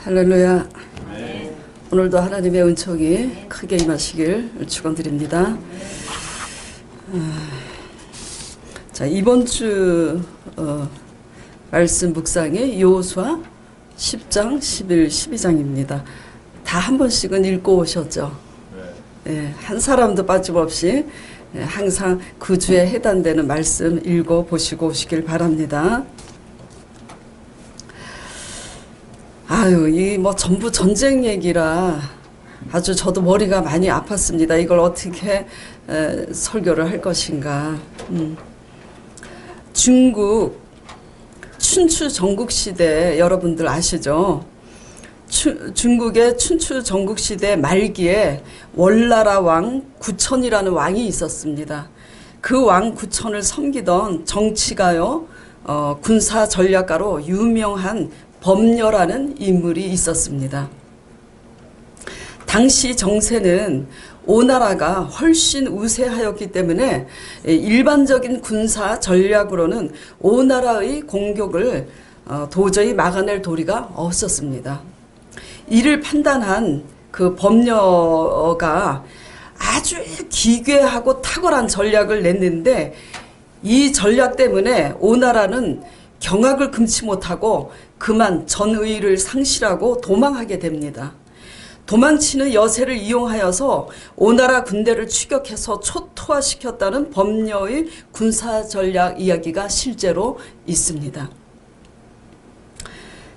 할렐루야. 오늘도 하나님의 은총이 크게 임하시길 축원드립니다. 자, 이번 주 말씀 묵상이 여호수아 10장, 11, 12장입니다. 다 한 번씩은 읽고 오셨죠? 네, 한 사람도 빠짐없이 항상 그 주에 해당되는 말씀 읽어 보시고 오시길 바랍니다. 아유, 이 뭐 전부 전쟁 얘기라 아주 저도 머리가 많이 아팠습니다. 이걸 어떻게 설교를 할 것인가. 중국 춘추 전국시대 여러분들 아시죠? 중국의 춘추 전국시대 말기에 월나라 왕 구천이라는 왕이 있었습니다. 그 왕 구천을 섬기던 정치가요, 군사 전략가로 유명한 범녀라는 인물이 있었습니다. 당시 정세는 오나라가 훨씬 우세하였기 때문에 일반적인 군사 전략으로는 오나라의 공격을 도저히 막아낼 도리가 없었습니다. 이를 판단한 그 범녀가 아주 기괴하고 탁월한 전략을 냈는데, 이 전략 때문에 오나라는 경악을 금치 못하고 그만 전의를 상실하고 도망하게 됩니다. 도망치는 여세를 이용하여서 오나라 군대를 추격해서 초토화시켰다는 범녀의 군사 전략 이야기가 실제로 있습니다.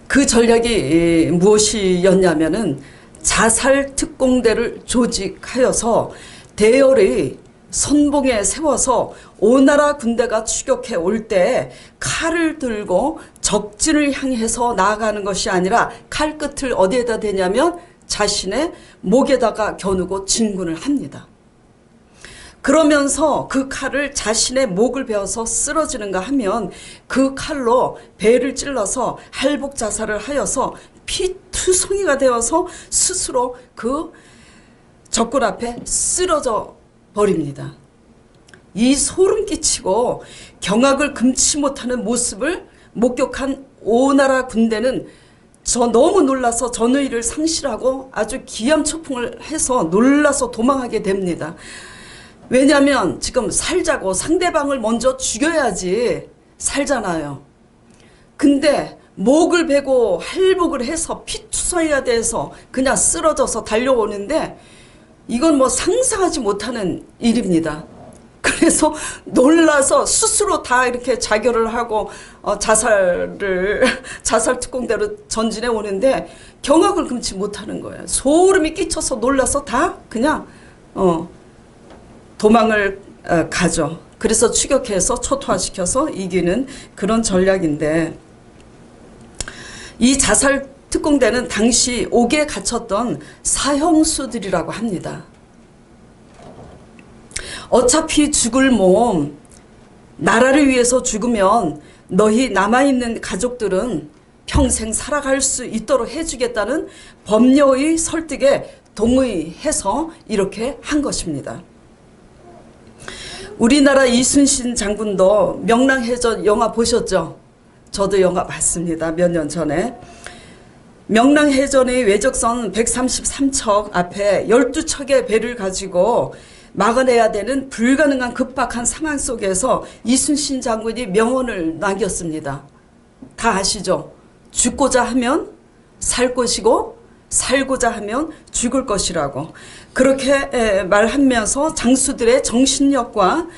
그 전략이 무엇이었냐면은 자살 특공대를 조직하여서 대열의 선봉에 세워서 오나라 군대가 추격해 올 때 칼을 들고 적진을 향해서 나아가는 것이 아니라 칼 끝을 어디에다 대냐면 자신의 목에다가 겨누고 진군을 합니다. 그러면서 그 칼을 자신의 목을 베어서 쓰러지는가 하면 그 칼로 배를 찔러서 할복 자살을 하여서 피투성이가 되어서 스스로 그 적군 앞에 쓰러져 버립니다. 이 소름 끼치고 경악을 금치 못하는 모습을 목격한 오나라 군대는 너무 놀라서 전의를 상실하고 아주 기암초풍을 해서 놀라서 도망하게 됩니다. 왜냐하면 지금 살자고 상대방을 먼저 죽여야지 살잖아요. 근데 목을 베고 할복을 해서 피투성이가 돼서 그냥 쓰러져서 달려오는데 이건 뭐 상상하지 못하는 일입니다. 그래서 놀라서 스스로 다 이렇게 자결을 하고 자살 특공대로 전진해 오는데 경악을 금치 못하는 거예요. 소름이 끼쳐서 놀라서 다 그냥 도망을 가죠. 그래서 추격해서 초토화시켜서 이기는 그런 전략인데, 이 자살 특공대는 당시 옥에 갇혔던 사형수들이라고 합니다. 어차피 죽을 몸, 나라를 위해서 죽으면 너희 남아있는 가족들은 평생 살아갈 수 있도록 해주겠다는 범녀의 설득에 동의해서 이렇게 한 것입니다. 우리나라 이순신 장군도 명랑해전 영화 보셨죠? 저도 영화 봤습니다. 몇 년 전에. 명랑해전의 외적선 133척 앞에 12척의 배를 가지고 막아내야 되는 불가능한 급박한 상황 속에서 이순신 장군이 명언을 남겼습니다. 다 아시죠? 죽고자 하면 살 것이고 살고자 하면 죽을 것이라고. 그렇게 말하면서 장수들의 정신력과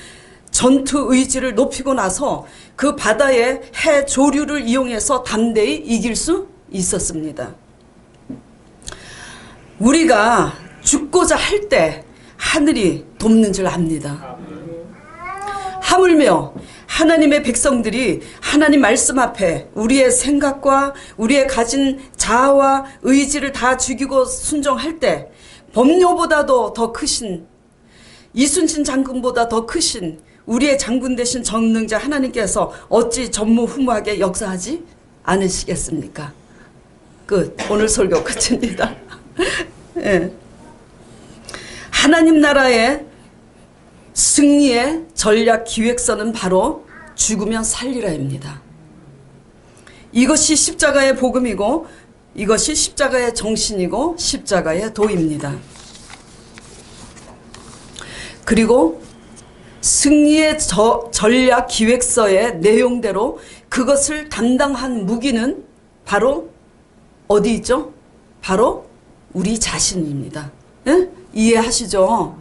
전투 의지를 높이고 나서 그 바다의 해 조류를 이용해서 담대히 이길 수 있었습니다. 우리가 죽고자 할 때 하늘이 돕는 줄 압니다. 하물며 하나님의 백성들이 하나님 말씀 앞에 우리의 생각과 우리의 가진 자아와 의지를 다 죽이고 순종할 때 범녀보다도 더 크신, 이순신 장군보다 더 크신 우리의 장군 되신 전능자 하나님께서 어찌 전무후무하게 역사하지 않으시겠습니까? 끝. 오늘 설교 끝입니다. 네. 하나님 나라의 승리의 전략 기획서는 바로 죽으면 살리라입니다. 이것이 십자가의 복음이고 이것이 십자가의 정신이고 십자가의 도입니다. 그리고 승리의 전략 기획서의 내용대로 그것을 담당한 무기는 바로 어디 있죠? 바로 우리 자신입니다. 예? 이해하시죠?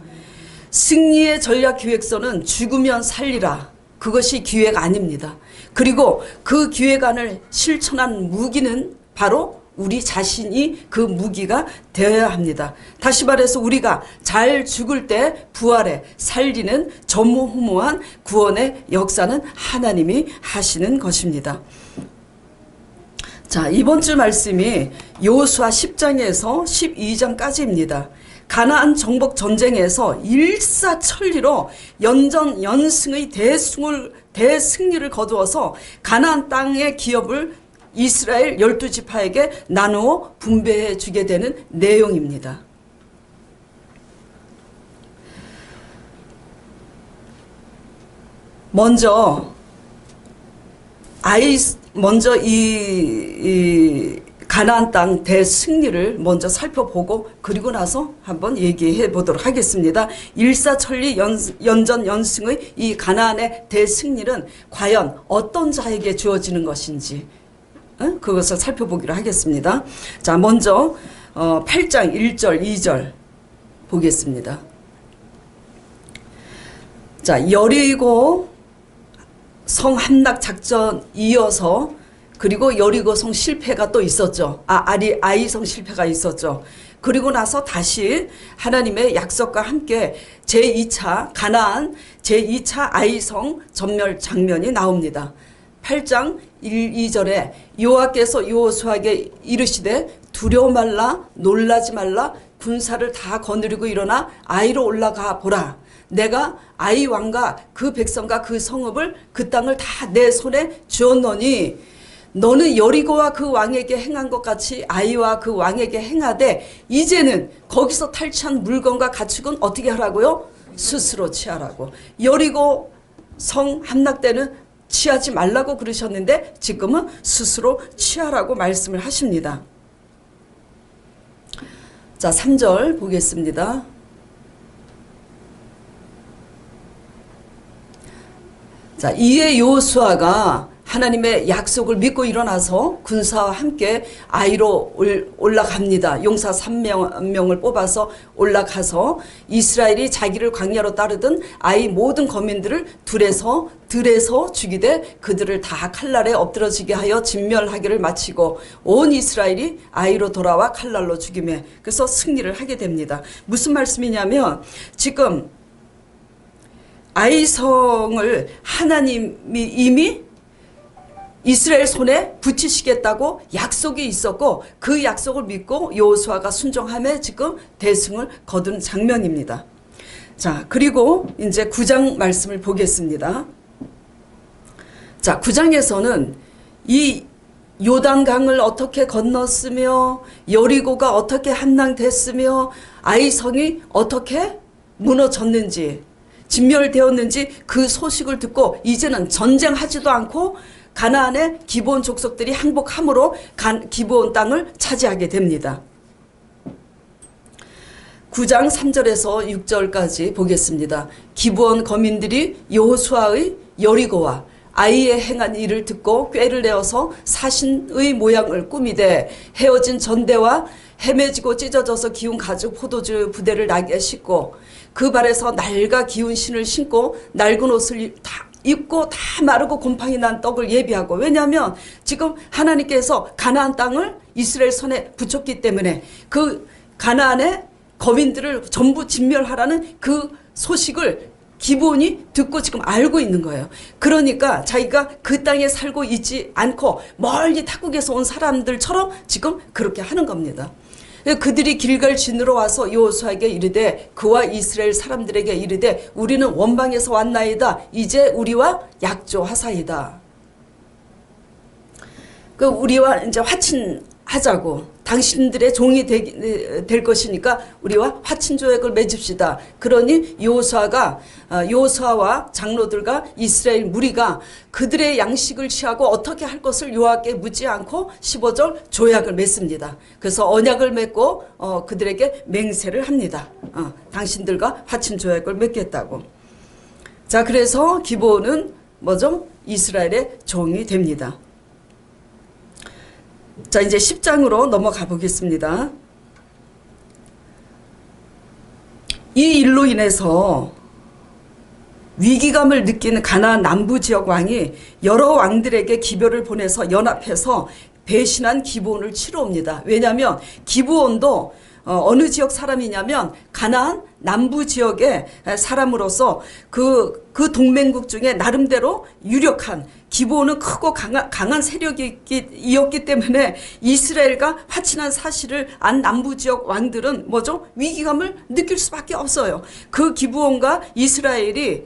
승리의 전략 기획서는 죽으면 살리라. 그것이 기획 아닙니다. 그리고 그 기획안을 실천한 무기는 바로 우리 자신이 그 무기가 되어야 합니다. 다시 말해서 우리가 잘 죽을 때 부활해 살리는 전무후무한 구원의 역사는 하나님이 하시는 것입니다. 자, 이번 주 말씀이 여호수아 10장에서 12장까지입니다. 가나안 정복 전쟁에서 일사천리로 연전연승의 대승리를 거두어서 가나안 땅의 기업을 이스라엘 12지파에게 나누어 분배해 주게 되는 내용입니다. 먼저 이 가나안 땅 대승리를 먼저 살펴보고 그리고 나서 한번 얘기해 보도록 하겠습니다. 일사천리 연전연승의 이 가나안의 대승리는 과연 어떤 자에게 주어지는 것인지 그것을 살펴보기로 하겠습니다. 자, 먼저 8장 1절 2절 보겠습니다. 자, 여리고 성 함락 작전 이어서 그리고 여리고성 실패가 또 있었죠. 아이성 실패가 있었죠. 그리고 나서 다시 하나님의 약속과 함께 제2차 가나안 제2차 아이성 전멸 장면이 나옵니다. 8장 1, 2절에 여호와께서 여호수아에게 이르시되 두려워 말라 놀라지 말라 군사를 다 거느리고 일어나 아이로 올라가 보라. 내가 아이 왕과 그 백성과 그 성읍을 그 땅을 다 내 손에 주었노니 너는 여리고와 그 왕에게 행한 것 같이 아이와 그 왕에게 행하되 이제는 거기서 탈취한 물건과 가축은 어떻게 하라고요? 스스로 취하라고. 여리고 성 함락 때는 취하지 말라고 그러셨는데 지금은 스스로 취하라고 말씀을 하십니다. 자, 3절 보겠습니다. 자, 이에 여호수아가 하나님의 약속을 믿고 일어나서 군사와 함께 아이로 올라갑니다. 용사 3명을 뽑아서 올라가서 이스라엘이 자기를 광야로 따르던 아이 모든 거민들을 들에서 죽이되 그들을 다 칼날에 엎드러지게 하여 진멸하기를 마치고 온 이스라엘이 아이로 돌아와 칼날로 죽이매 그래서 승리를 하게 됩니다. 무슨 말씀이냐면 지금 아이성을 하나님이 이미 이스라엘 손에 붙이시겠다고 약속이 있었고 그 약속을 믿고 여호수아가 순종함에 지금 대승을 거둔 장면입니다. 자, 그리고 이제 9장 말씀을 보겠습니다. 자, 9장에서는 이 요단강을 어떻게 건넜으며 여리고가 어떻게 함락됐으며 아이성이 어떻게 무너졌는지 진멸되었는지 그 소식을 듣고 이제는 전쟁하지도 않고 가나안의 기브온 족속들이 항복함으로 기브온 땅을 차지하게 됩니다. 9장 3절에서 6절까지 보겠습니다. 기브온 거민들이 여호수아의 여리고와 아이의 행한 일을 듣고 꾀를 내어서 사신의 모양을 꾸미되 헤어진 전대와 헤매지고 찢어져서 기운 가죽 포도주 부대를 나게 싣고 그 발에서 낡아 기운 신을 신고 낡은 옷을 다 입고 다 마르고 곰팡이 난 떡을 예비하고 왜냐하면 지금 하나님께서 가나안 땅을 이스라엘 손에 붙였기 때문에 그 가나안의 거민들을 전부 진멸하라는 그 소식을 기브온이 듣고 지금 알고 있는 거예요. 그러니까 자기가 그 땅에 살고 있지 않고 멀리 타국에서 온 사람들처럼 지금 그렇게 하는 겁니다. 그들이 길갈 진으로 와서 여호수아에게 이르되 그와 이스라엘 사람들에게 이르되 우리는 원방에서 왔나이다. 이제 우리와 약조하사이다. 그 우리와 이제 하자고. 당신들의 종이 될 것이니까 우리와 화친 조약을 맺읍시다. 그러니 여호수아와 장로들과 이스라엘 무리가 그들의 양식을 취하고 어떻게 할 것을 여호와께 묻지 않고 15절 조약을 맺습니다. 그래서 언약을 맺고 그들에게 맹세를 합니다. 당신들과 화친 조약을 맺겠다고. 자, 그래서 기브온은 뭐죠? 이스라엘의 종이 됩니다. 자, 이제 10장으로 넘어가 보겠습니다. 이 일로 인해서 위기감을 느끼는 가나안 남부 지역 왕이 여러 왕들에게 기별을 보내서 연합해서 배신한 기브온을 치러 옵니다. 왜냐하면 기브온도 어느 지역 사람이냐면 가나안 남부 지역의 사람으로서 그 동맹국 중에 나름대로 유력한 기브온은 크고 강한 세력이었기 때문에 이스라엘과 화친한 사실을 안 남부 지역 왕들은 뭐죠? 위기감을 느낄 수밖에 없어요. 그 기브온과 이스라엘이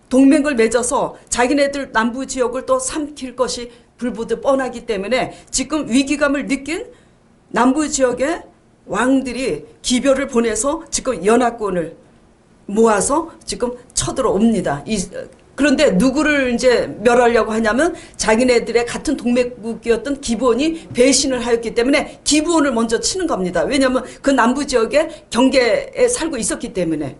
동맹을 맺어서 자기네들 남부 지역을 또 삼킬 것이 불보듯 뻔하기 때문에 지금 위기감을 느낀 남부 지역의 왕들이 기별을 보내서 지금 연합군을 모아서 지금 쳐들어옵니다. 그런데 누구를 이제 멸하려고 하냐면 자기네들의 같은 동맹국이었던 기브온이 배신을 하였기 때문에 기브온을 먼저 치는 겁니다. 왜냐하면 그 남부 지역의 경계에 살고 있었기 때문에.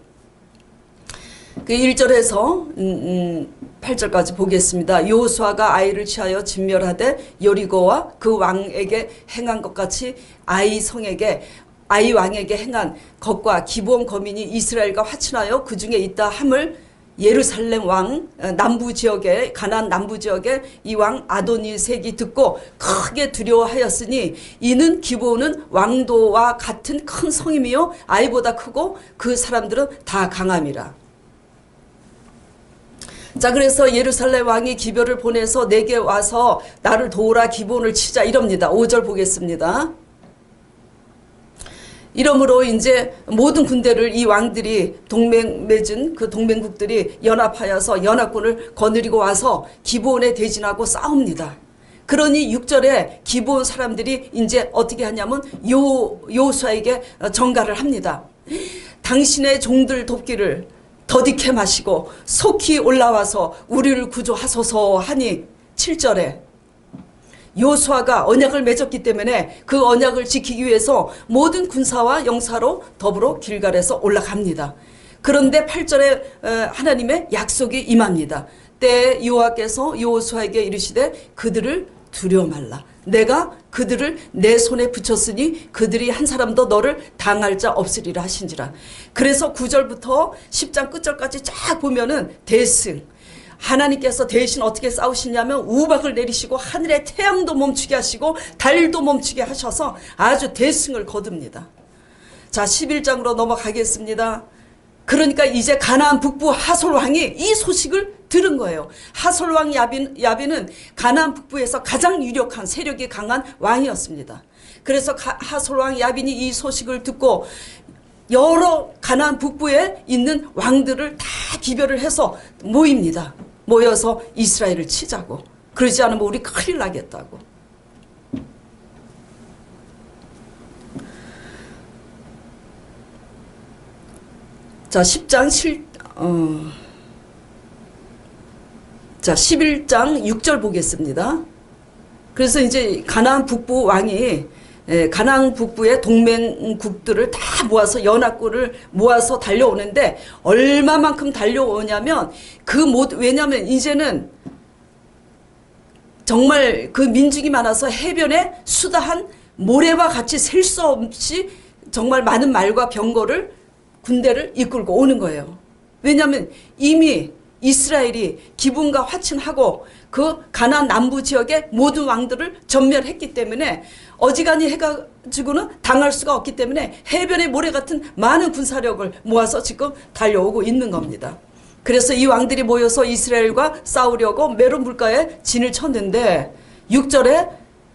그 1절에서 8절까지 보겠습니다. 여호수아가 아이를 취하여 진멸하되 여리고와 그 왕에게 행한 것 같이 아이 왕에게 행한 것과 기브온 거민이 이스라엘과 화친하여 그 중에 있다 함을 예루살렘 왕 남부 지역에 가나안 남부 지역에 이 왕 아도니색이 듣고 크게 두려워하였으니 이는 기브온은 왕도와 같은 큰 성임이요 아이보다 크고 그 사람들은 다 강함이라. 자, 그래서 예루살렘 왕이 기별을 보내서 내게 와서 나를 도우라 기브온을 치자 이럽니다. 5절 보겠습니다. 이러므로 이제 모든 군대를 이 왕들이 동맹 맺은 그 동맹국들이 연합하여서 연합군을 거느리고 와서 기브온에 대진하고 싸웁니다. 그러니 6절에 기브온 사람들이 이제 어떻게 하냐면 여호수아에게 전가를 합니다. 당신의 종들 돕기를 더디게 마시고 속히 올라와서 우리를 구조하소서 하니 7절에 여호수아가 언약을 맺었기 때문에 그 언약을 지키기 위해서 모든 군사와 영사로 더불어 길갈에서 올라갑니다. 그런데 8절에 하나님의 약속이 임합니다. 때에 여호와께서 여호수아에게 이르시되 그들을 두려워 말라. 내가 그들을 내 손에 붙였으니 그들이 한 사람도 너를 당할 자 없으리라 하신지라. 그래서 9절부터 10장 끝절까지 쫙 보면은 대승. 하나님께서 대신 어떻게 싸우시냐면 우박을 내리시고 하늘의 태양도 멈추게 하시고 달도 멈추게 하셔서 아주 대승을 거둡니다. 자, 11장으로 넘어가겠습니다. 그러니까 이제 가나안 북부 하솔 왕이 이 소식을 들은 거예요. 하솔 왕 야빈은 가나안 북부에서 가장 유력한 세력이 강한 왕이었습니다. 그래서 하솔 왕 야빈이 이 소식을 듣고 여러 가나안 북부에 있는 왕들을 다 기별을 해서 모입니다. 모여서 이스라엘을 치자고. 그러지 않으면 우리 큰일 나겠다고. 자, 11장 6절 보겠습니다. 그래서 이제 가나안 북부 왕이 가나안 북부의 동맹국들을 다 모아서 연합군을 모아서 달려오는데 얼마만큼 달려오냐면 왜냐면 이제는 정말 그 민중이 많아서 해변에 수다한 모래와 같이 셀 수 없이 정말 많은 말과 병거를 군대를 이끌고 오는 거예요. 왜냐하면 이미 이스라엘이 기브온과 화친하고 그 가나안 남부 지역의 모든 왕들을 전멸했기 때문에 어지간히 해가지고는 당할 수가 없기 때문에 해변의 모래 같은 많은 군사력을 모아서 지금 달려오고 있는 겁니다. 그래서 이 왕들이 모여서 이스라엘과 싸우려고 메론 물가에 진을 쳤는데 6절에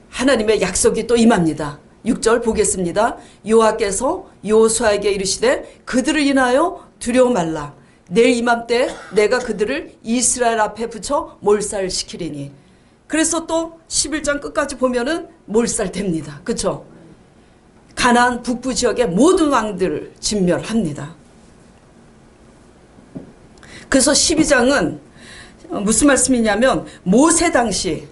하나님의 약속이 또 임합니다. 6절 보겠습니다. 여호와께서 여호수아에게 이르시되 그들을 인하여 두려워 말라. 내일 이맘때 내가 그들을 이스라엘 앞에 붙여 몰살시키리니. 그래서 또 11장 끝까지 보면은 몰살됩니다. 그렇죠? 가나안 북부 지역의 모든 왕들을 진멸합니다. 그래서 12장은 무슨 말씀이냐면 모세 당시에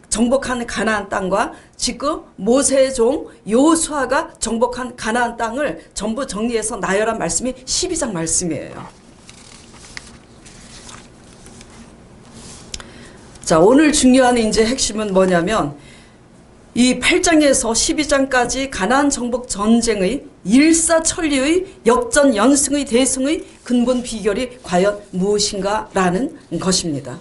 정복한 가나안 땅과 지금 모세의 종 여호수아가 정복한 가나안 땅을 전부 정리해서 나열한 말씀이 12장 말씀이에요. 자, 오늘 중요한 이제 핵심은 뭐냐면 이 8장에서 12장까지 가나안 정복 전쟁의 일사천리의 역전연승의 대승의 근본 비결이 과연 무엇인가라는 것입니다.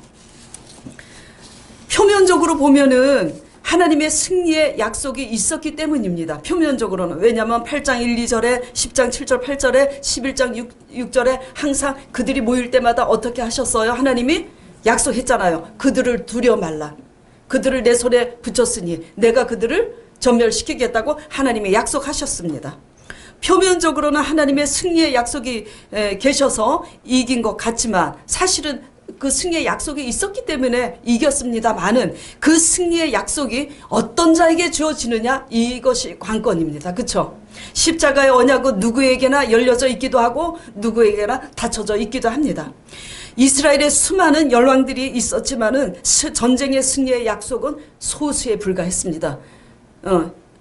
표면적으로 보면은 하나님의 승리의 약속이 있었기 때문입니다. 표면적으로는. 왜냐하면 8장 1, 2절에 10장 7절 8절에 11장 6절에 항상 그들이 모일 때마다 어떻게 하셨어요? 하나님이 약속했잖아요. 그들을 두려 말라. 그들을 내 손에 붙였으니 내가 그들을 전멸시키겠다고 하나님이 약속하셨습니다. 표면적으로는 하나님의 승리의 약속이 계셔서 이긴 것 같지만 사실은 그 승리의 약속이 있었기 때문에 이겼습니다만은 그 승리의 약속이 어떤 자에게 주어지느냐, 이것이 관건입니다. 그렇죠? 십자가의 언약은 누구에게나 열려져 있기도 하고 누구에게나 닫혀져 있기도 합니다. 이스라엘의 수많은 열왕들이 있었지만은 전쟁의 승리의 약속은 소수에 불과했습니다.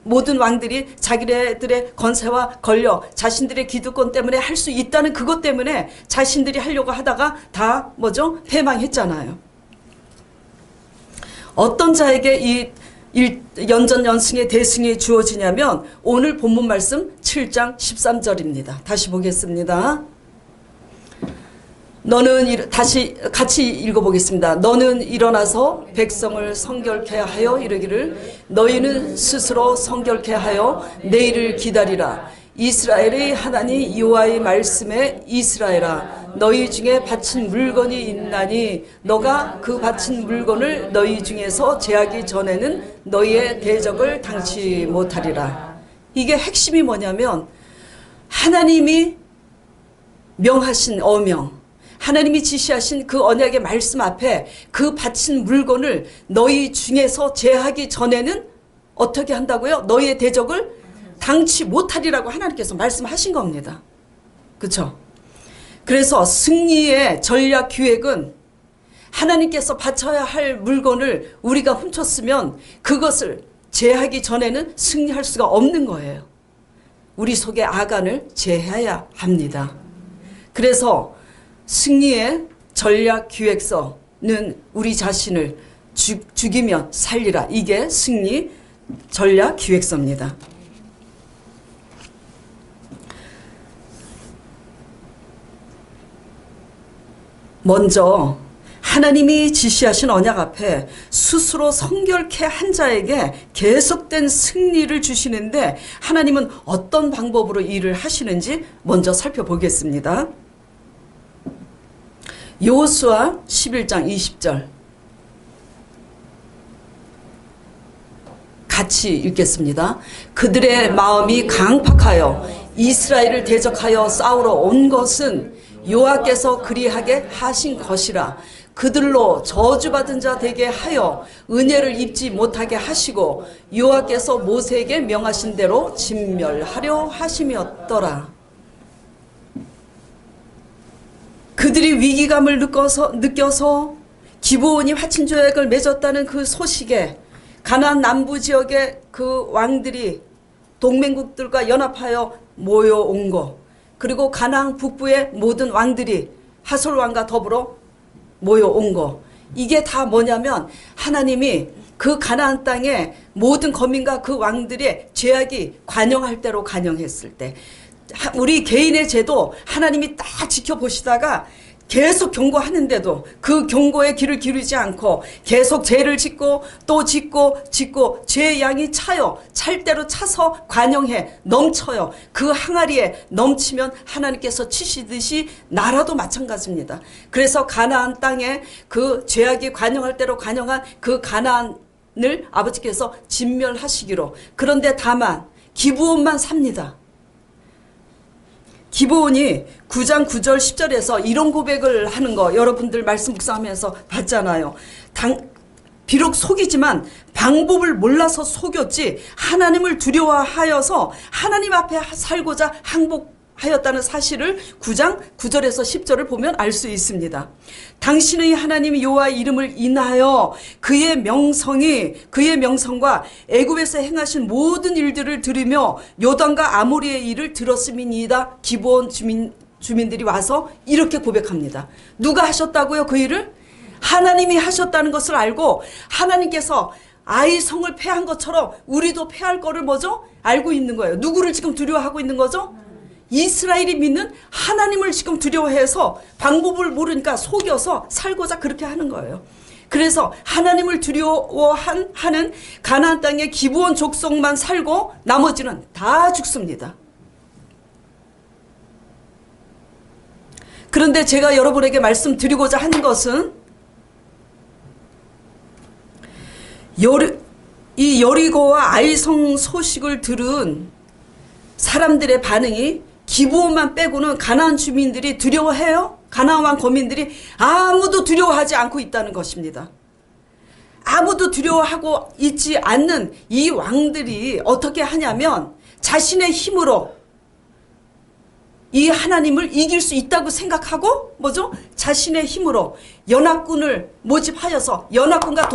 모든 왕들이 자기네들의 권세와 권력, 자신들의 기득권 때문에 할 수 있다는 그것 때문에 자신들이 하려고 하다가 다 뭐죠? 패망했잖아요. 어떤 자에게 이 연전연승의 대승이 주어지냐면 오늘 본문 말씀 7장 13절입니다. 다시 보겠습니다. 다시 같이 읽어보겠습니다. 너는 일어나서 백성을 성결케 하여 이르기를 너희는 스스로 성결케 하여 내일을 기다리라. 이스라엘의 하나님 여호와의 말씀에 이스라엘아 너희 중에 바친 물건이 있나니 너가 그 바친 물건을 너희 중에서 제하기 전에는 너희의 대적을 당치 못하리라. 이게 핵심이 뭐냐면 하나님이 명하신 어명, 하나님이 지시하신 그 언약의 말씀 앞에 그 바친 물건을 너희 중에서 제하기 전에는 어떻게 한다고요? 너희의 대적을 당치 못하리라고 하나님께서 말씀하신 겁니다. 그렇죠? 그래서 승리의 전략 기획은 하나님께서 바쳐야 할 물건을 우리가 훔쳤으면 그것을 제하기 전에는 승리할 수가 없는 거예요. 우리 속의 아간을 제해야 합니다. 승리의 전략 기획서는 우리 자신을 죽이면 살리라. 이게 승리 전략 기획서입니다. 먼저 하나님이 지시하신 언약 앞에 스스로 성결케 한 자에게 계속된 승리를 주시는데 하나님은 어떤 방법으로 일을 하시는지 먼저 살펴보겠습니다. 여호수아 11장 20절 같이 읽겠습니다. 그들의 마음이 강팍하여 이스라엘을 대적하여 싸우러 온 것은 여호와께서 그리하게 하신 것이라. 그들로 저주받은 자 되게 하여 은혜를 입지 못하게 하시고 여호와께서 모세에게 명하신 대로 진멸하려 하심이었더라. 그들이 위기감을 느껴서 기브온이 화친 조약을 맺었다는 그 소식에 가나안 남부 지역의 그 왕들이 동맹국들과 연합하여 모여온 거, 그리고 가나안 북부의 모든 왕들이 하솔 왕과 더불어 모여온 거, 이게 다 뭐냐면 하나님이 그 가나안 땅에 모든 거민과 그 왕들의 죄악이 관영할 대로 관영했을 때 우리 개인의 죄도 하나님이 딱 지켜보시다가 계속 경고하는데도 그 경고에 귀를 기울이지 않고 계속 죄를 짓고 또 짓고 죄의 양이 찰 대로 차서 관영해 넘쳐요. 그 항아리에 넘치면 하나님께서 치시듯이 나라도 마찬가지입니다. 그래서 가나안 땅에 그 죄악이 관영할 대로 관영한 그 가나안을 아버지께서 진멸하시기로. 그런데 다만 기브온만 삽니다. 기브온이 9장 9절 10절에서 이런 고백을 하는 거 여러분들 말씀 묵상하면서 봤잖아요. 비록 속이지만 방법을 몰라서 속였지 하나님을 두려워하여서 하나님 앞에 살고자 항복하였다는 사실을 9장 9절에서 10절을 보면 알 수 있습니다. 당신의 하나님 여호와의 이름을 인하여 그의 명성과 애굽에서 행하신 모든 일들을 들으며 요단과 아모리의 일을 들었음이니이다. 기브온 주민들이 와서 이렇게 고백합니다. 누가 하셨다고요? 그 일을? 하나님이 하셨다는 것을 알고 하나님께서 아이 성을 패한 것처럼 우리도 패할 거를 뭐죠? 알고 있는 거예요. 누구를 지금 두려워하고 있는 거죠? 이스라엘이 믿는 하나님을 지금 두려워해서 방법을 모르니까 속여서 살고자 그렇게 하는 거예요. 그래서 하나님을 두려워하는 가나안 땅의 기브온 족속만 살고 나머지는 다 죽습니다. 그런데 제가 여러분에게 말씀드리고자 하는 것은 이 여리고와 아이성 소식을 들은 사람들의 반응이 기브온만 빼고는 가나안 주민들이 두려워해요? 가나안 왕 거민들이 아무도 두려워하지 않고 있다는 것입니다. 아무도 두려워하고 있지 않는 이 왕들이 어떻게 하냐면 자신의 힘으로 이 하나님을 이길 수 있다고 생각하고 뭐죠? 자신의 힘으로 연합군을 모집하여서 연합군과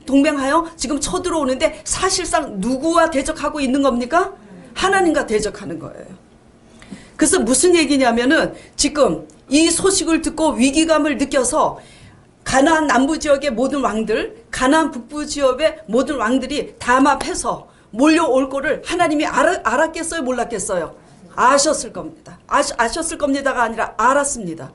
동맹하여 지금 쳐들어오는데 사실상 누구와 대적하고 있는 겁니까? 하나님과 대적하는 거예요. 그래서 무슨 얘기냐면은 지금 이 소식을 듣고 위기감을 느껴서 가나안 남부 지역의 모든 왕들, 가나안 북부 지역의 모든 왕들이 담합해서 몰려올 거를 하나님이 알았겠어요? 몰랐겠어요? 아셨을 겁니다. 아셨을 겁니다가 아니라 알았습니다.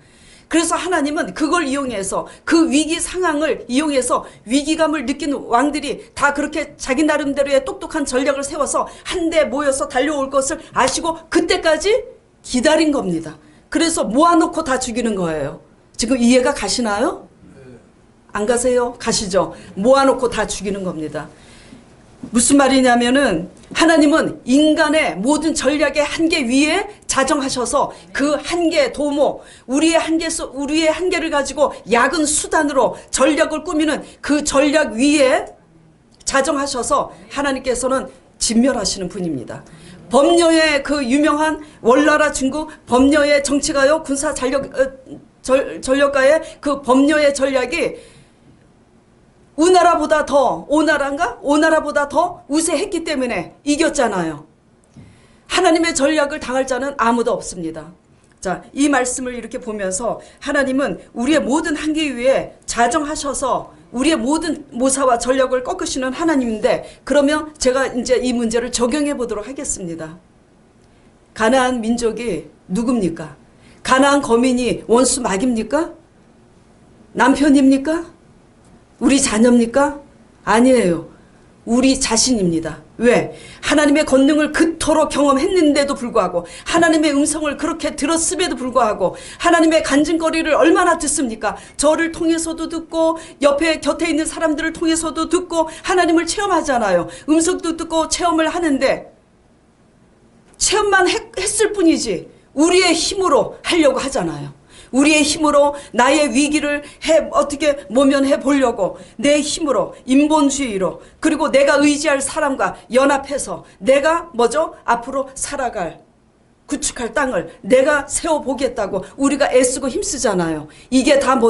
그래서 하나님은 그걸 이용해서 그 위기 상황을 이용해서 위기감을 느낀 왕들이 다 그렇게 자기 나름대로의 똑똑한 전략을 세워서 한데 모여서 달려올 것을 아시고 그때까지 기다린 겁니다. 그래서 모아놓고 다 죽이는 거예요. 지금 이해가 가시나요? 안 가세요? 가시죠. 모아놓고 다 죽이는 겁니다. 무슨 말이냐면은 하나님은 인간의 모든 전략의 한계 위에 자정하셔서 그 한계 도모, 우리의 한계를 가지고 약은 수단으로 전략을 꾸미는 그 전략 위에 자정하셔서 하나님께서는 진멸하시는 분입니다. 범녀의 그 유명한 월나라 중국 범녀의 정치가요 군사 전력가의 그 범녀의 전략이 오나라보다 더 우세했기 때문에 이겼잖아요. 하나님의 전략을 당할 자는 아무도 없습니다. 자, 이 말씀을 이렇게 보면서 하나님은 우리의 모든 한계 위에 자정하셔서 우리의 모든 모사와 전략을 꺾으시는 하나님인데, 그러면 제가 이제 이 문제를 적용해 보도록 하겠습니다. 가나안 민족이 누굽니까? 가나안 거민이 원수 막입니까? 남편입니까? 우리 자녀입니까? 아니에요. 우리 자신입니다. 왜? 하나님의 권능을 그토록 경험했는데도 불구하고, 하나님의 음성을 그렇게 들었음에도 불구하고, 하나님의 간증거리를 얼마나 듣습니까? 저를 통해서도 듣고 옆에 곁에 있는 사람들을 통해서도 듣고 하나님을 체험하잖아요. 음성도 듣고 체험을 하는데 체험만 했을 뿐이지 우리의 힘으로 하려고 하잖아요. 우리의 힘으로 나의 위기를 어떻게 모면해 보려고 내 힘으로 인본주의로, 그리고 내가 의지할 사람과 연합해서 내가 앞으로 살아갈 구축할 땅을 내가 세워보겠다고 우리가 애쓰고 힘쓰잖아요. 이게 다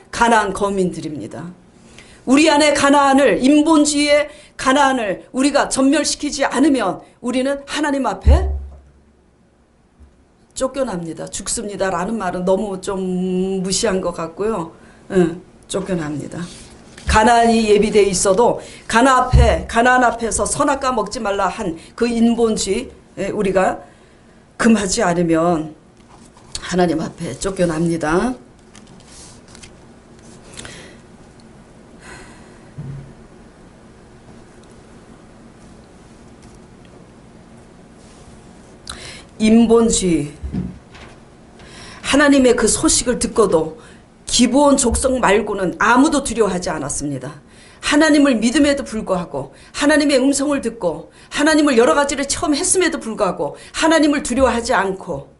가나안 거민들입니다. 우리 안에 가나안을, 인본주의의 가나안을 우리가 전멸시키지 않으면 우리는 하나님 앞에 쫓겨납니다. 죽습니다. 라는 말은 너무 좀 무시한 것 같고요. 쫓겨납니다. 가나안이 예비되어 있어도 가나안 앞에서 선악과 먹지 말라 한 그 인본주의 우리가 금하지 않으면 하나님 앞에 쫓겨납니다. 인본주의, 하나님의 그 소식을 듣고도 기브온 족속 말고는 아무도 두려워하지 않았습니다. 하나님을 믿음에도 불구하고, 하나님의 음성을 듣고 하나님을 여러 가지를 체험했음에도 불구하고 하나님을 두려워하지 않고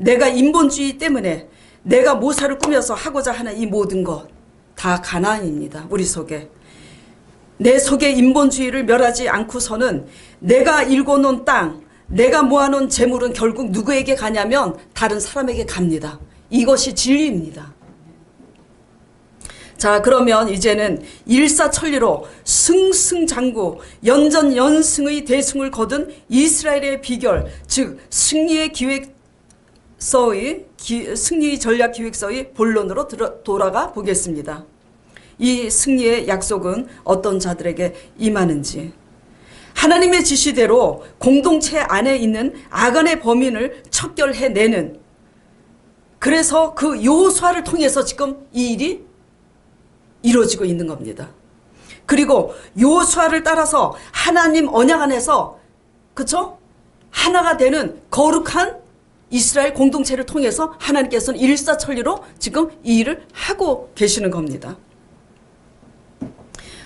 내가 인본주의 때문에 내가 모사를 꾸며서 하고자 하는 이 모든 것 다 가난입니다. 우리 속에. 내 속에 인본주의를 멸하지 않고서는 내가 일궈놓은 땅, 내가 모아놓은 재물은 결국 누구에게 가냐면 다른 사람에게 갑니다. 이것이 진리입니다. 자, 그러면 이제는 일사천리로 승승장구 연전연승의 대승을 거둔 이스라엘의 비결, 즉 승리 전략 기획서의 본론으로 돌아가 보겠습니다. 이 승리의 약속은 어떤 자들에게 임하는지. 하나님의 지시대로 공동체 안에 있는 악안의 범인을 척결해내는, 그래서 그 여호수아를 통해서 지금 이 일이 이루어지고 있는 겁니다. 그리고 여호수아를 따라서 하나님 언약 안에서, 그쵸? 하나가 되는 거룩한 이스라엘 공동체를 통해서 하나님께서는 일사천리로 지금 이 일을 하고 계시는 겁니다.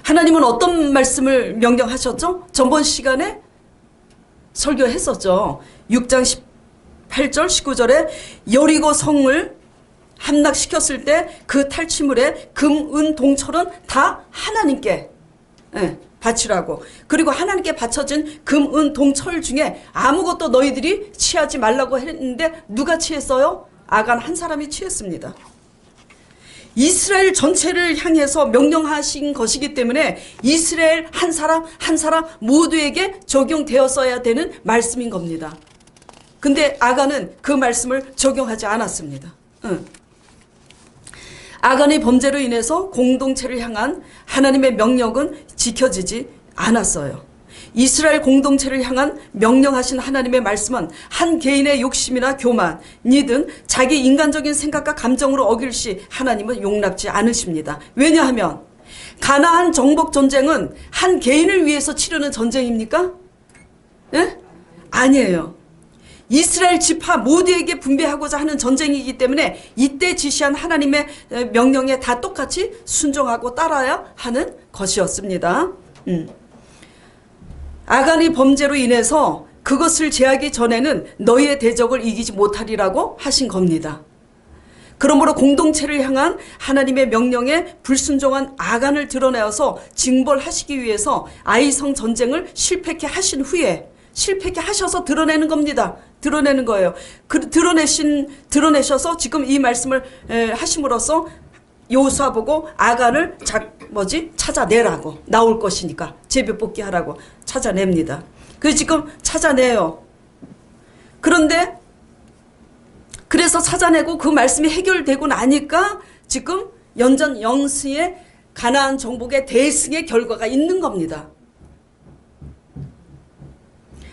하나님은 어떤 말씀을 명령하셨죠? 전번 시간에 설교했었죠. 6장 18절 19절에 여리고 성을 함락시켰을 때 그 탈취물에 금, 은, 동철은 다 하나님께 바치라고. 그리고 하나님께 바쳐진 금, 은, 동철 중에 아무것도 너희들이 취하지 말라고 했는데 누가 취했어요? 아간 한 사람이 취했습니다. 이스라엘 전체를 향해서 명령하신 것이기 때문에 이스라엘 한 사람 한 사람 모두에게 적용되었어야 되는 말씀인 겁니다. 근데 아간은 그 말씀을 적용하지 않았습니다. 아간의 범죄로 인해서 공동체를 향한 하나님의 명령은 지켜지지 않았어요. 이스라엘 공동체를 향한 명령하신 하나님의 말씀은 한 개인의 욕심이나 교만이든 자기 인간적인 생각과 감정으로 어길 시 하나님은 용납지 않으십니다. 왜냐하면 가나안 정복 전쟁은 한 개인을 위해서 치르는 전쟁입니까? 예? 아니에요. 이스라엘 지파 모두에게 분배하고자 하는 전쟁이기 때문에 이때 지시한 하나님의 명령에 다 똑같이 순종하고 따라야 하는 것이었습니다. 아간의 범죄로 인해서 그것을 제하기 전에는 너희의 대적을 이기지 못하리라고 하신 겁니다. 그러므로 공동체를 향한 하나님의 명령에 불순종한 아간을 드러내어서 징벌하시기 위해서 아이성 전쟁을 실패케 하신 후에 실패케 하셔서 드러내는 겁니다. 드러내는 거예요. 드러내셔서 지금 이 말씀을 하심으로써 여호수아 보고 아간을 찾아내라고, 나올 것이니까 제비뽑기 하라고 찾아냅니다. 그래서 지금 찾아내요. 그런데 그래서 찾아내고 그 말씀이 해결되고 나니까 지금 연전연승의 가나안 정복의 대승의 결과가 있는 겁니다.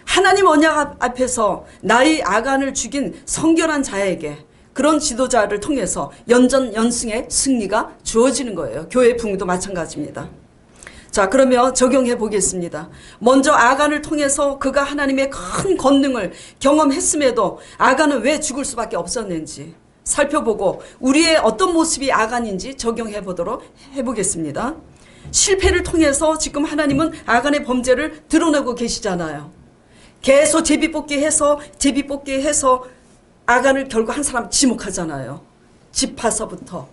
하나님 언약 앞에서 나의 아간을 죽인 성결한 자에게, 그런 지도자를 통해서 연전연승의 승리가 주어지는 거예요. 교회 부흥도 마찬가지입니다. 자, 그러면 적용해 보겠습니다. 먼저 아간을 통해서 그가 하나님의 큰 권능을 경험했음에도 아간은 왜 죽을 수밖에 없었는지 살펴보고 우리의 어떤 모습이 아간인지 적용해 보도록 해보겠습니다. 실패를 통해서 지금 하나님은 아간의 범죄를 드러내고 계시잖아요. 계속 제비뽑기 해서 아간을 결국 한 사람 지목하잖아요. 지파서부터,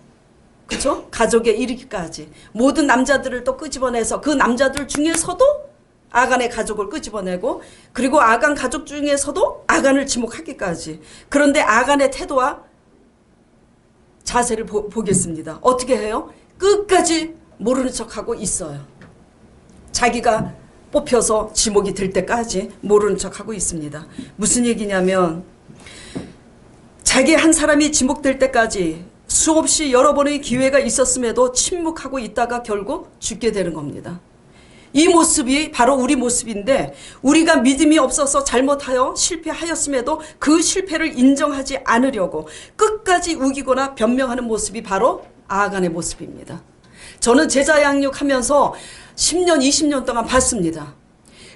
그렇죠? 가족에 이르기까지 모든 남자들을 또 끄집어내서 그 남자들 중에서도 아간의 가족을 끄집어내고, 그리고 아간 가족 중에서도 아간을 지목하기까지. 그런데 아간의 태도와 자세를 보겠습니다. 어떻게 해요? 끝까지 모르는 척하고 있어요. 자기가 뽑혀서 지목이 될 때까지 모르는 척하고 있습니다. 무슨 얘기냐면 자기 한 사람이 지목될 때까지 수없이 여러 번의 기회가 있었음에도 침묵하고 있다가 결국 죽게 되는 겁니다. 이 모습이 바로 우리 모습인데, 우리가 믿음이 없어서 잘못하여 실패하였음에도 그 실패를 인정하지 않으려고 끝까지 우기거나 변명하는 모습이 바로 아간의 모습입니다. 저는 제자 양육하면서 10년, 20년 동안 봤습니다.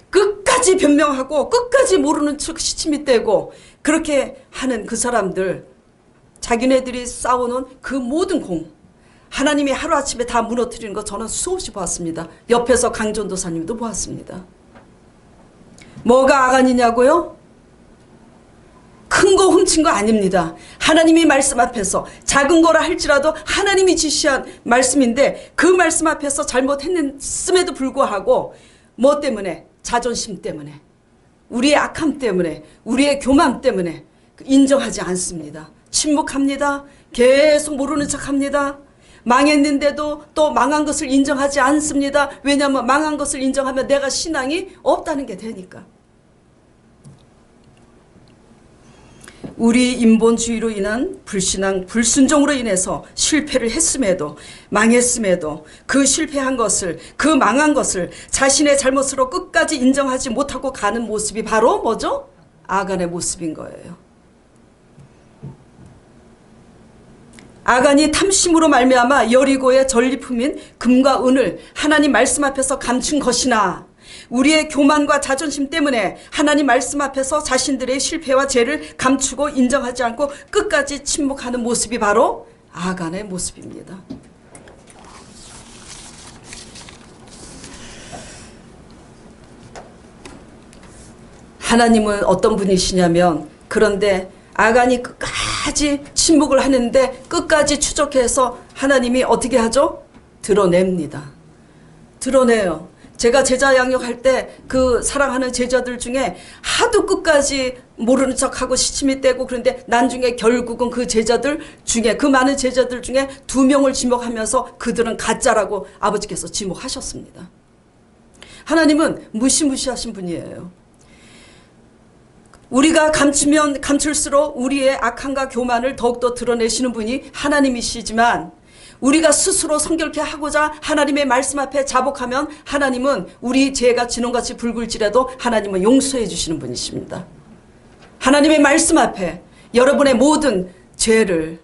끝까지 변명하고 끝까지 모르는 척 시침이 떼고 그렇게 하는 그 사람들, 자기네들이 쌓아놓은 그 모든 공, 하나님이 하루아침에 다 무너뜨리는 거 저는 수없이 보았습니다. 옆에서 강전도사님도 보았습니다. 뭐가 아간이냐고요? 큰 큰 거 훔친 거 아닙니다. 하나님이 말씀 앞에서 작은 거라 할지라도 하나님이 지시한 말씀인데 그 말씀 앞에서 잘못했음에도 불구하고 뭐 때문에? 자존심 때문에, 우리의 악함 때문에, 우리의 교만 때문에 인정하지 않습니다. 침묵합니다. 계속 모르는 척합니다. 망했는데도 또 망한 것을 인정하지 않습니다. 왜냐하면 망한 것을 인정하면 내가 신앙이 없다는 게 되니까. 우리 인본주의로 인한 불신앙, 불순종으로 인해서 실패를 했음에도 망했음에도 그 실패한 것을, 그 망한 것을 자신의 잘못으로 끝까지 인정하지 못하고 가는 모습이 바로 뭐죠? 아간의 모습인 거예요. 아간이 탐심으로 말미암아 여리고의 전리품인 금과 은을 하나님 말씀 앞에서 감춘 것이나 우리의 교만과 자존심 때문에 하나님 말씀 앞에서 자신들의 실패와 죄를 감추고 인정하지 않고 끝까지 침묵하는 모습이 바로 아간의 모습입니다. 하나님은 어떤 분이시냐면, 그런데 아간이 끝까지 침묵을 하는데 끝까지 추적해서 하나님이 어떻게 하죠? 드러냅니다. 드러내요. 제가 제자 양육할 때 그 사랑하는 제자들 중에 하도 끝까지 모르는 척하고 시침이 떼고, 그런데 나중에 결국은 그 제자들 중에, 그 많은 제자들 중에 2명을 지목하면서 그들은 가짜라고 아버지께서 지목하셨습니다. 하나님은 무시무시하신 분이에요. 우리가 감추면 감출수록 우리의 악함과 교만을 더욱더 드러내시는 분이 하나님이시지만, 우리가 스스로 성결케 하고자 하나님의 말씀 앞에 자복하면 하나님은 우리 죄가 진홍같이 붉을지라도 하나님은 용서해 주시는 분이십니다. 하나님의 말씀 앞에 여러분의 모든 죄를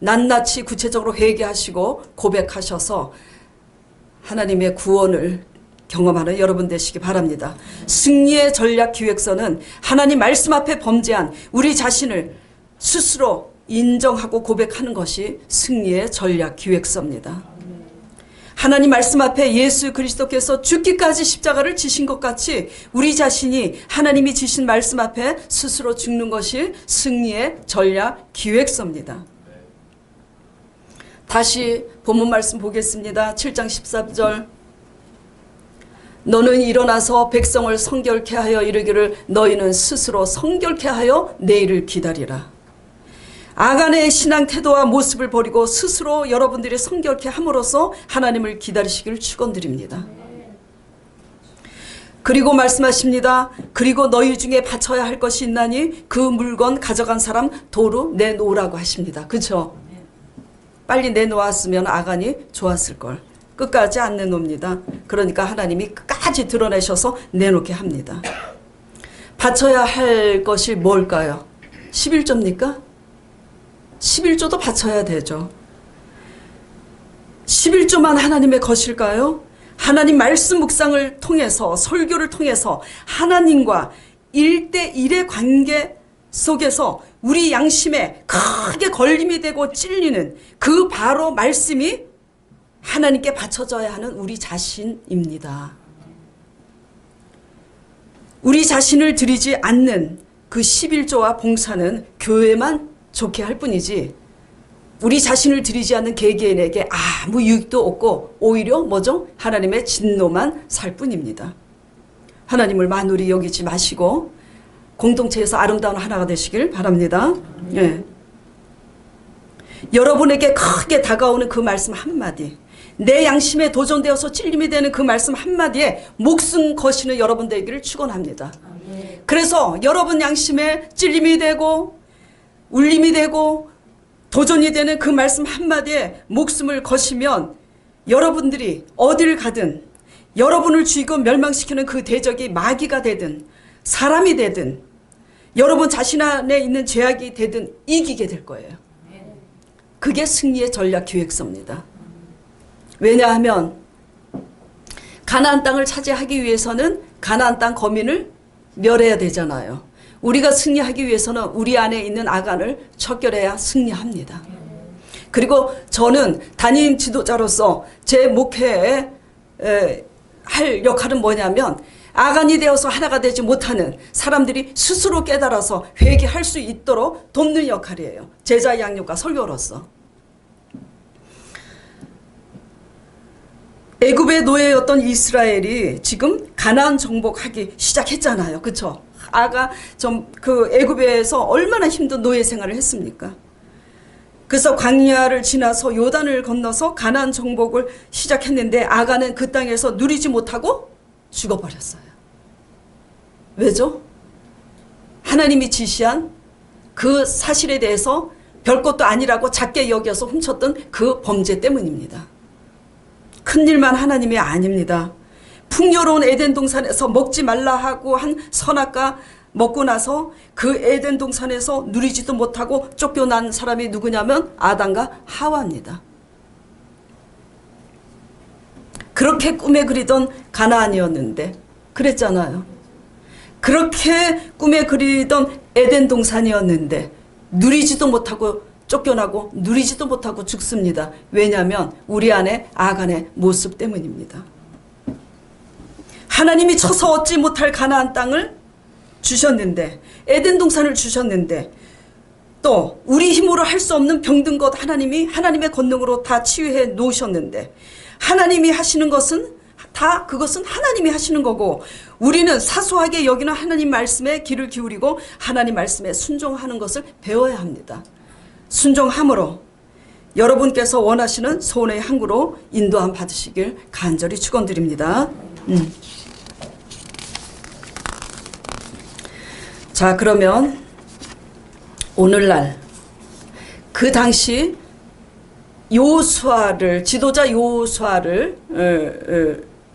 낱낱이 구체적으로 회개하시고 고백하셔서 하나님의 구원을 경험하는 여러분 되시기 바랍니다. 승리의 전략 기획서는 하나님 말씀 앞에 범죄한 우리 자신을 스스로 인정하고 고백하는 것이 승리의 전략 기획서입니다. 하나님 말씀 앞에 예수 그리스도께서 죽기까지 십자가를 지신 것 같이 우리 자신이 하나님이 지신 말씀 앞에 스스로 죽는 것이 승리의 전략 기획서입니다. 다시 본문 말씀 보겠습니다. 7장 13절. 너는 일어나서 백성을 성결케 하여 이르기를 너희는 스스로 성결케 하여 내일을 기다리라. 아간의 신앙 태도와 모습을 버리고 스스로 여러분들이 성결케 함으로써 하나님을 기다리시기를 축원드립니다. 그리고 말씀하십니다. 그리고 너희 중에 바쳐야 할 것이 있나니 그 물건 가져간 사람 도로 내놓으라고 하십니다. 그렇죠? 빨리 내놓았으면 아간이 좋았을 걸. 끝까지 안 내놓습니다. 그러니까 하나님이 끝까지 드러내셔서 내놓게 합니다. 바쳐야 할 것이 뭘까요? 11조입니까? 11조도 바쳐야 되죠. 11조만 하나님의 것일까요? 하나님 말씀 묵상을 통해서, 설교를 통해서 하나님과 1대1의 관계 속에서 우리 양심에 크게 걸림이 되고 찔리는 그 바로 말씀이 하나님께 바쳐져야 하는 우리 자신입니다. 우리 자신을 드리지 않는 그 11조와 봉사는 교회만 좋게 할 뿐이지 우리 자신을 드리지 않는 개개인에게 아무 유익도 없고 오히려 뭐죠? 하나님의 진노만 살 뿐입니다. 하나님을 만홀히 여기지 마시고 공동체에서 아름다운 하나가 되시길 바랍니다. 예. 여러분에게 크게 다가오는 그 말씀 한마디, 내 양심에 도전되어서 찔림이 되는 그 말씀 한마디에 목숨 거시는 여러분 되기를 축원합니다. 그래서 여러분 양심에 찔림이 되고 울림이 되고 도전이 되는 그 말씀 한마디에 목숨을 거시면 여러분들이 어딜 가든 여러분을 죽이고 멸망시키는 그 대적이 마귀가 되든 사람이 되든 여러분 자신 안에 있는 죄악이 되든 이기게 될 거예요. 그게 승리의 전략 기획서입니다. 왜냐하면 가나안 땅을 차지하기 위해서는 가나안 땅 거민을 멸해야 되잖아요. 우리가 승리하기 위해서는 우리 안에 있는 아간을 척결해야 승리합니다. 그리고 저는 담임 지도자로서 제 목회에 할 역할은 뭐냐면 아간이 되어서 하나가 되지 못하는 사람들이 스스로 깨달아서 회개할 수 있도록 돕는 역할이에요. 제자 양육과 설교로서. 애굽의 노예였던 이스라엘이 지금 가나안 정복하기 시작했잖아요. 그렇죠? 아가 그 애굽에서 얼마나 힘든 노예 생활을 했습니까? 그래서 광야를 지나서 요단을 건너서 가나안 정복을 시작했는데 아가는 그 땅에서 누리지 못하고 죽어버렸어요. 왜죠? 하나님이 지시한 그 사실에 대해서 별것도 아니라고 작게 여겨서 훔쳤던 그 범죄 때문입니다. 큰일만 하나님이 아닙니다. 풍요로운 에덴 동산에서 먹지 말라 하고 한 선악과 먹고 나서 그 에덴 동산에서 누리지도 못하고 쫓겨난 사람이 누구냐면 아담과 하와입니다. 그렇게 꿈에 그리던 가나안이었는데 그랬잖아요. 그렇게 꿈에 그리던 에덴 동산이었는데 누리지도 못하고 쫓겨나고 누리지도 못하고 죽습니다. 왜냐하면 우리 안에 아간의 모습 때문입니다. 하나님이 쳐서 얻지 못할 가나안 땅을 주셨는데 에덴 동산을 주셨는데 또 우리 힘으로 할 수 없는 병든 것 하나님이 하나님의 권능으로 다 치유해 놓으셨는데 하나님이 하시는 것은 다 그것은 하나님이 하시는 거고 우리는 사소하게 여기는 하나님 말씀에 귀를 기울이고 하나님 말씀에 순종하는 것을 배워야 합니다. 순종함으로 여러분께서 원하시는 소원의 항구로 인도함 받으시길 간절히 축원드립니다. 자, 그러면 오늘날 그 당시 여호수아를 지도자 여호수아를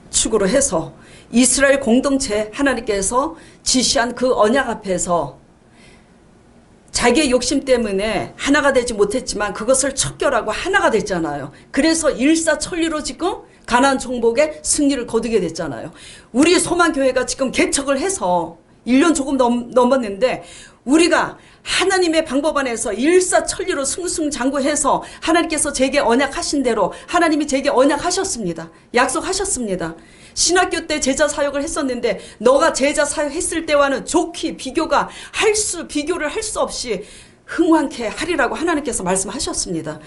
축으로 해서 이스라엘 공동체 하나님께서 지시한 그 언약 앞에서 자기의 욕심 때문에 하나가 되지 못했지만 그것을 척결하고 하나가 됐잖아요. 그래서 일사천리로 지금 가나안 정복의 승리를 거두게 됐잖아요. 우리 소망교회가 지금 개척을 해서 1년 조금 넘었는데 우리가 하나님의 방법 안에서 일사천리로 승승장구해서 하나님께서 제게 언약하신 대로 하나님이 제게 언약하셨습니다. 약속하셨습니다. 신학교 때 제자 사역을 했었는데 너가 제자 사역했을 때와는 좋게 비교를 할 수 없이 흥왕케 하리라고 하나님께서 말씀하셨습니다.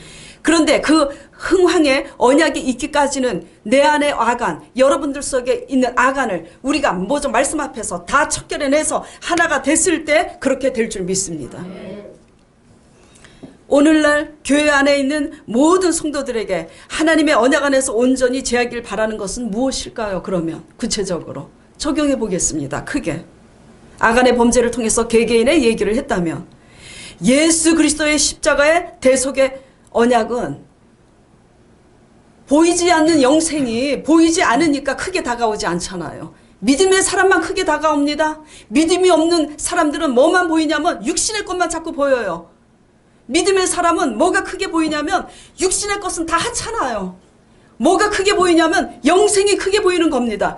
그런데 그 흥왕의 언약이 있기까지는 내 안의 아간, 여러분들 속에 있는 아간을 우리가 뭐죠? 말씀 앞에서 다 척결해내서 하나가 됐을 때 그렇게 될 줄 믿습니다. 오늘날 교회 안에 있는 모든 성도들에게 하나님의 언약 안에서 온전히 제하길 바라는 것은 무엇일까요? 그러면 구체적으로 적용해 보겠습니다. 크게 아간의 범죄를 통해서 개개인의 얘기를 했다면 예수 그리스도의 십자가의 대속의 언약은 보이지 않는 영생이 보이지 않으니까 크게 다가오지 않잖아요. 믿음의 사람만 크게 다가옵니다. 믿음이 없는 사람들은 뭐만 보이냐면 육신의 것만 자꾸 보여요. 믿음의 사람은 뭐가 크게 보이냐면 육신의 것은 다 하찮아요. 뭐가 크게 보이냐면 영생이 크게 보이는 겁니다.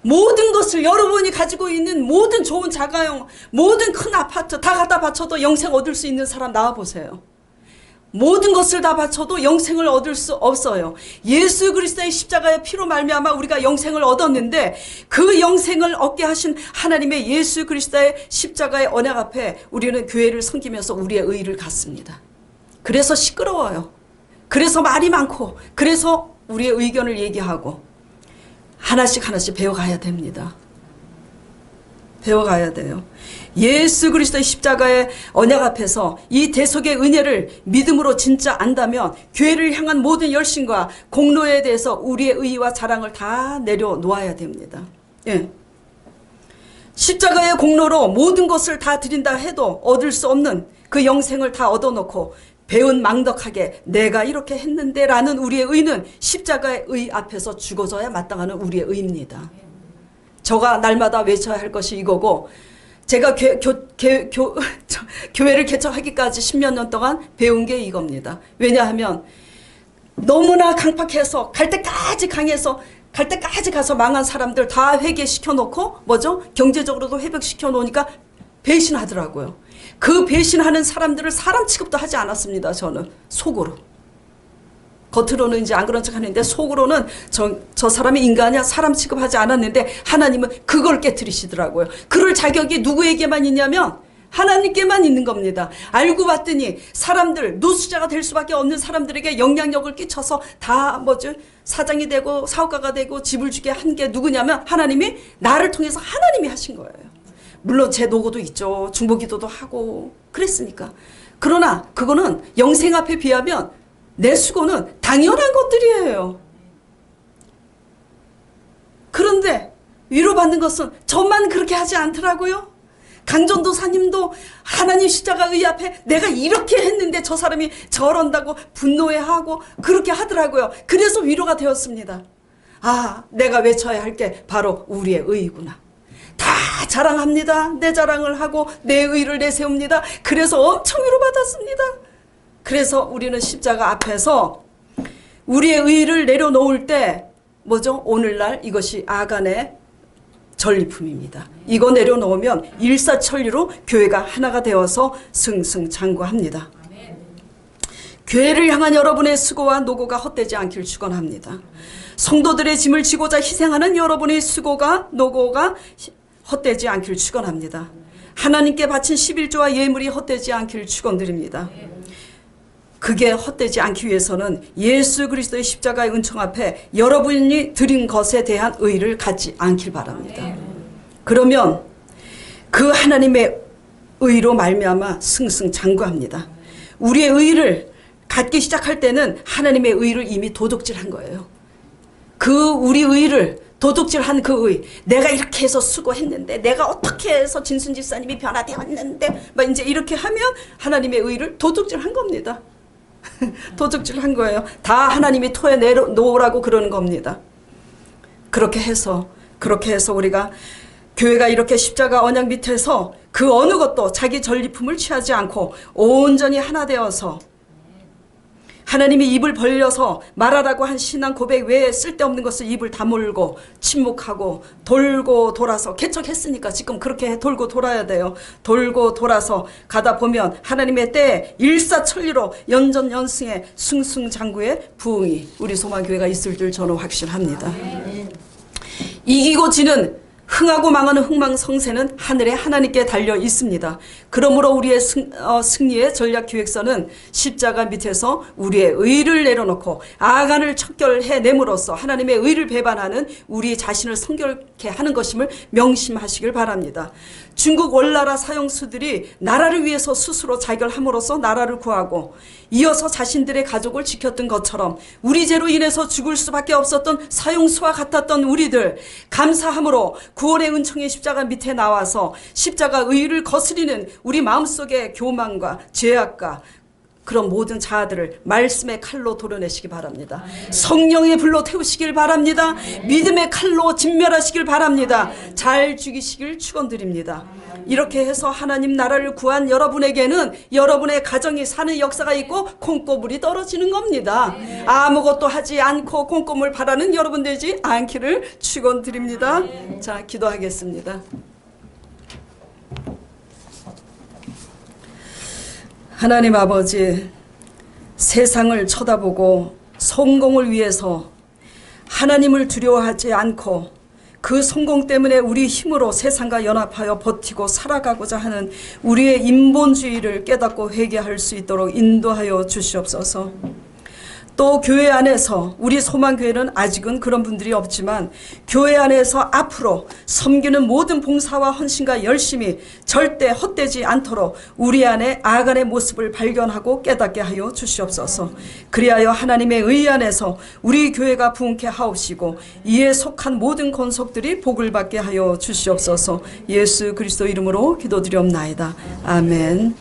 모든 것을 여러분이 가지고 있는 모든 좋은 자가용, 모든 큰 아파트 다 갖다 바쳐도 영생 얻을 수 있는 사람 나와보세요. 모든 것을 다 바쳐도 영생을 얻을 수 없어요. 예수 그리스도의 십자가의 피로 말미암아 우리가 영생을 얻었는데 그 영생을 얻게 하신 하나님의 예수 그리스도의 십자가의 언약 앞에 우리는 교회를 섬기면서 우리의 의의를 갖습니다. 그래서 시끄러워요. 그래서 말이 많고 그래서 우리의 의견을 얘기하고 하나씩 배워가야 됩니다. 배워가야 돼요. 예수 그리스도의 십자가의 언약 앞에서 이 대속의 은혜를 믿음으로 진짜 안다면 교회를 향한 모든 열심과 공로에 대해서 우리의 의의와 자랑을 다 내려놓아야 됩니다. 예. 십자가의 공로로 모든 것을 다 드린다 해도 얻을 수 없는 그 영생을 다 얻어놓고 배은 망덕하게 내가 이렇게 했는데 라는 우리의 의는 십자가의 의 앞에서 죽어져야 마땅하는 우리의 의입니다. 저가 날마다 외쳐야 할 것이 이거고 제가 교회를 개척하기까지 10몇 년 동안 배운 게 이겁니다. 왜냐하면 너무나 강팍해서 갈 때까지 강해서 갈 때까지 가서 망한 사람들 다 회개시켜 놓고 뭐죠? 경제적으로도 회복시켜 놓으니까 배신하더라고요. 그 배신하는 사람들을 사람 취급도 하지 않았습니다. 저는 속으로. 겉으로는 이제 안 그런 척 하는데 속으로는 저 사람이 인간이야, 사람 취급하지 않았는데 하나님은 그걸 깨트리시더라고요. 그럴 자격이 누구에게만 있냐면 하나님께만 있는 겁니다. 알고 봤더니 사람들, 노수자가 될 수밖에 없는 사람들에게 영향력을 끼쳐서 다 사장이 되고 사업가가 되고 집을 주게 한 게 누구냐면 하나님이, 나를 통해서 하나님이 하신 거예요. 물론 제 노고도 있죠. 중보기도도 하고 그랬으니까. 그러나 그거는 영생 앞에 비하면 내 수고는 당연한 것들이에요. 그런데 위로받는 것은 저만 그렇게 하지 않더라고요. 강전도사님도 하나님 십자가의 앞에 내가 이렇게 했는데 저 사람이 저런다고 분노해하고 그렇게 하더라고요. 그래서 위로가 되었습니다. 아, 내가 외쳐야 할 게 바로 우리의 의구나. 다 자랑합니다. 내 자랑을 하고 내 의를 내세웁니다. 그래서 엄청 위로받았습니다. 그래서 우리는 십자가 앞에서 우리의 의를 내려놓을 때 오늘날 이것이 아간의 전리품입니다. 이거 내려놓으면 일사천리로 교회가 하나가 되어서 승승장구합니다. 교회를 향한 여러분의 수고와 노고가 헛되지 않길 축원합니다. 성도들의 짐을 지고자 희생하는 여러분의 수고가 노고가 헛되지 않길 축원합니다. 하나님께 바친 11조와 예물이 헛되지 않길 축원드립니다. 그게 헛되지 않기 위해서는 예수 그리스도의 십자가의 은총 앞에 여러분이 드린 것에 대한 의의를 갖지 않길 바랍니다. 그러면 그 하나님의 의로 말미암아 승승장구합니다. 우리의 의의를 갖기 시작할 때는 하나님의 의의를 이미 도둑질한 거예요. 그 우리 의의를 도둑질한 그 의, 내가 이렇게 해서 수고했는데, 내가 어떻게 해서 진순 집사님이 변화되었는데, 이제 이렇게 하면 하나님의 의의를 도둑질한 겁니다. 도둑질한 거예요. 다 하나님이 토해 놓으라고 그러는 겁니다. 그렇게 해서 우리가 교회가 이렇게 십자가 언약 밑에서 그 어느 것도 자기 전리품을 취하지 않고 온전히 하나 되어서 하나님이 입을 벌려서 말하라고 한 신앙 고백 외에 쓸데없는 것을 입을 다물고 침묵하고 돌고 돌아서 개척했으니까 지금 그렇게 돌고 돌아야 돼요. 돌고 돌아서 가다 보면 하나님의 때에 일사천리로 연전연승의 승승장구의 부흥이 우리 소망교회가 있을 줄 저는 확신합니다. 이기고 지는 흥하고 망하는 흥망성쇠는 하늘에 하나님께 달려 있습니다. 그러므로 우리의 승리의 전략 기획서는 십자가 밑에서 우리의 의를 내려놓고 아간을 척결해 내므로써 하나님의 의를 배반하는 우리 자신을 성결케 하는 것임을 명심하시길 바랍니다. 중국 원나라 사형수들이 나라를 위해서 스스로 자결함으로써 나라를 구하고 이어서 자신들의 가족을 지켰던 것처럼 우리 죄로 인해서 죽을 수밖에 없었던 사형수와 같았던 우리들, 감사함으로 구원의 은총의 십자가 밑에 나와서 십자가 의를 거스리는 우리 마음속의 교만과 죄악과 그런 모든 자아들을 말씀의 칼로 도려내시기 바랍니다. 성령의 불로 태우시길 바랍니다. 믿음의 칼로 진멸하시길 바랍니다. 잘 죽이시길 축원드립니다. 이렇게 해서 하나님 나라를 구한 여러분에게는 여러분의 가정이 사는 역사가 있고 콩고물이 떨어지는 겁니다. 아무것도 하지 않고 콩고물 바라는 여러분 되지 않기를 축원드립니다. 자, 기도하겠습니다. 하나님 아버지, 세상을 쳐다보고 성공을 위해서 하나님을 두려워하지 않고 그 성공 때문에 우리 힘으로 세상과 연합하여 버티고 살아가고자 하는 우리의 인본주의를 깨닫고 회개할 수 있도록 인도하여 주시옵소서. 또 교회 안에서 우리 소망교회는 아직은 그런 분들이 없지만 교회 안에서 앞으로 섬기는 모든 봉사와 헌신과 열심이 절대 헛되지 않도록 우리 안에 아간의 모습을 발견하고 깨닫게 하여 주시옵소서. 그리하여 하나님의 의 안에서 우리 교회가 부흥케 하옵시고 이에 속한 모든 권속들이 복을 받게 하여 주시옵소서. 예수 그리스도 이름으로 기도드리옵나이다. 아멘.